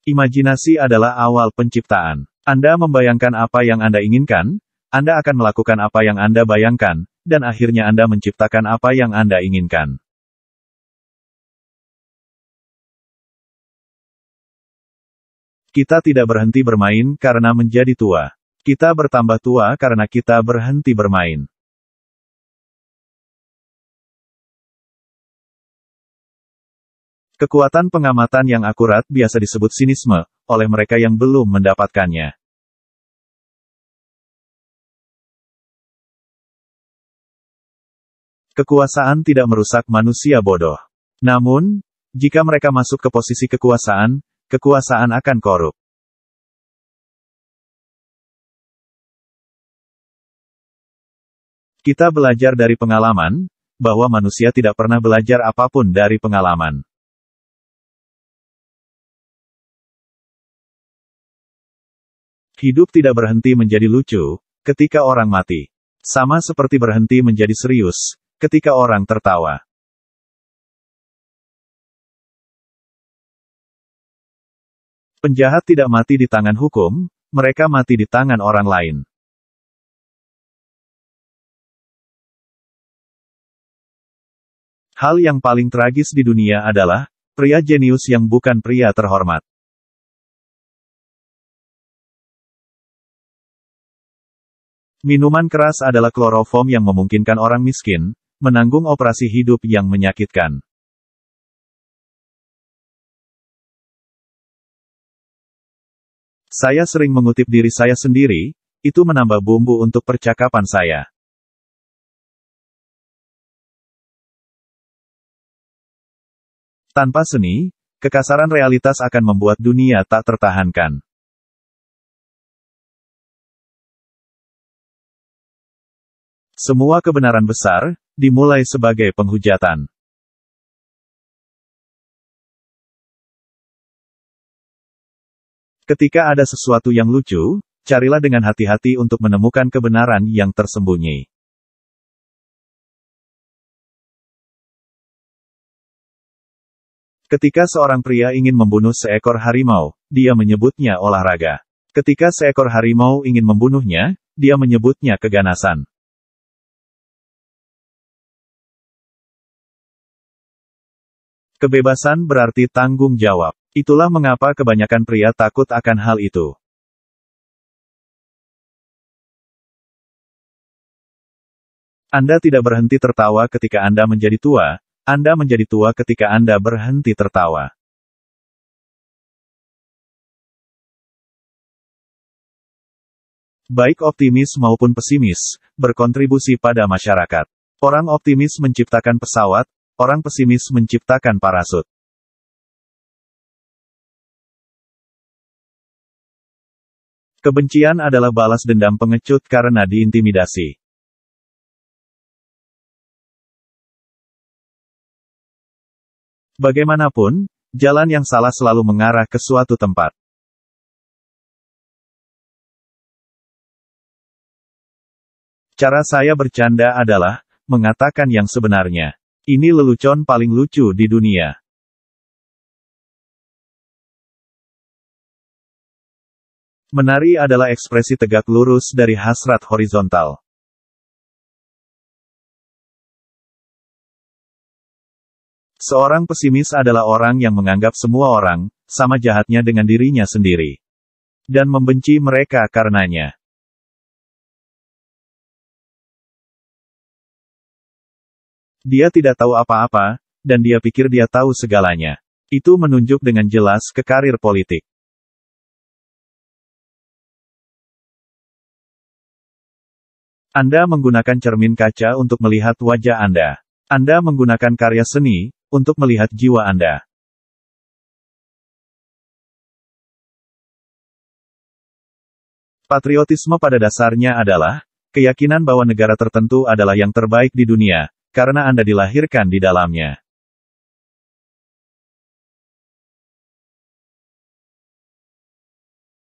Imajinasi adalah awal penciptaan. Anda membayangkan apa yang Anda inginkan, Anda akan melakukan apa yang Anda bayangkan, dan akhirnya Anda menciptakan apa yang Anda inginkan. Kita tidak berhenti bermain karena menjadi tua. Kita bertambah tua karena kita berhenti bermain. Kekuatan pengamatan yang akurat biasa disebut sinisme, oleh mereka yang belum mendapatkannya. Kekuasaan tidak merusak manusia bodoh. Namun, jika mereka masuk ke posisi kekuasaan, kekuasaan akan korup. Kita belajar dari pengalaman, bahwa manusia tidak pernah belajar apapun dari pengalaman. Hidup tidak berhenti menjadi lucu, ketika orang mati. Sama seperti berhenti menjadi serius, ketika orang tertawa. Penjahat tidak mati di tangan hukum, mereka mati di tangan orang lain. Hal yang paling tragis di dunia adalah, pria jenius yang bukan pria terhormat. Minuman keras adalah kloroform yang memungkinkan orang miskin, menanggung operasi hidup yang menyakitkan. Saya sering mengutip diri saya sendiri, itu menambah bumbu untuk percakapan saya. Tanpa seni, kekasaran realitas akan membuat dunia tak tertahankan. Semua kebenaran besar, dimulai sebagai penghujatan. Ketika ada sesuatu yang lucu, carilah dengan hati-hati untuk menemukan kebenaran yang tersembunyi. Ketika seorang pria ingin membunuh seekor harimau, dia menyebutnya olahraga. Ketika seekor harimau ingin membunuhnya, dia menyebutnya keganasan. Kebebasan berarti tanggung jawab. Itulah mengapa kebanyakan pria takut akan hal itu. Anda tidak berhenti tertawa ketika Anda menjadi tua, Anda menjadi tua ketika Anda berhenti tertawa. Baik optimis maupun pesimis, berkontribusi pada masyarakat. Orang optimis menciptakan pesawat, orang pesimis menciptakan parasut. Kebencian adalah balas dendam pengecut karena diintimidasi. Bagaimanapun, jalan yang salah selalu mengarah ke suatu tempat. Cara saya bercanda adalah mengatakan yang sebenarnya. Ini lelucon paling lucu di dunia. Menari adalah ekspresi tegak lurus dari hasrat horizontal. Seorang pesimis adalah orang yang menganggap semua orang sama jahatnya dengan dirinya sendiri, dan membenci mereka karenanya. Dia tidak tahu apa-apa, dan dia pikir dia tahu segalanya. Itu menunjuk dengan jelas ke karir politik. Anda menggunakan cermin kaca untuk melihat wajah Anda. Anda menggunakan karya seni untuk melihat jiwa Anda. Patriotisme pada dasarnya adalah keyakinan bahwa negara tertentu adalah yang terbaik di dunia, karena Anda dilahirkan di dalamnya.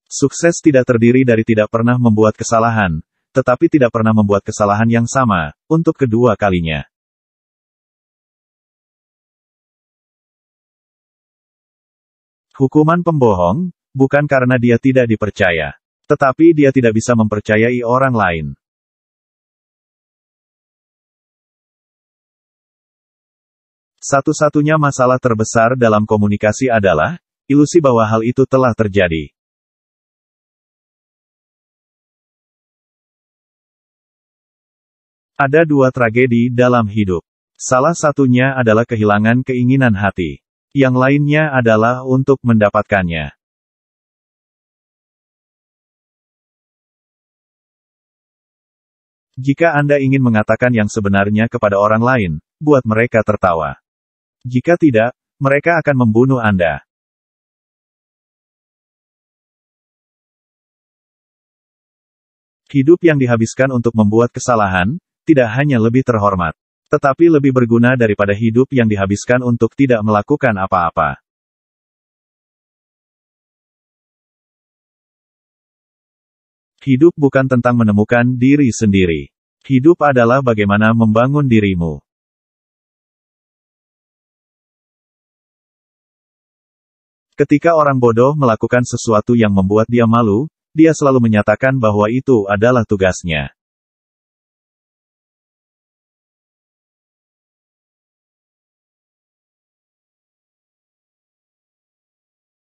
Sukses tidak terdiri dari tidak pernah membuat kesalahan, tetapi tidak pernah membuat kesalahan yang sama, untuk kedua kalinya. Hukuman pembohong, bukan karena dia tidak dipercaya, tetapi dia tidak bisa mempercayai orang lain. Satu-satunya masalah terbesar dalam komunikasi adalah ilusi bahwa hal itu telah terjadi. Ada dua tragedi dalam hidup. Salah satunya adalah kehilangan keinginan hati. Yang lainnya adalah untuk mendapatkannya. Jika Anda ingin mengatakan yang sebenarnya kepada orang lain, buat mereka tertawa. Jika tidak, mereka akan membunuh Anda. Hidup yang dihabiskan untuk membuat kesalahan, tidak hanya lebih terhormat, tetapi lebih berguna daripada hidup yang dihabiskan untuk tidak melakukan apa-apa. Hidup bukan tentang menemukan diri sendiri. Hidup adalah bagaimana membangun dirimu. Ketika orang bodoh melakukan sesuatu yang membuat dia malu, dia selalu menyatakan bahwa itu adalah tugasnya.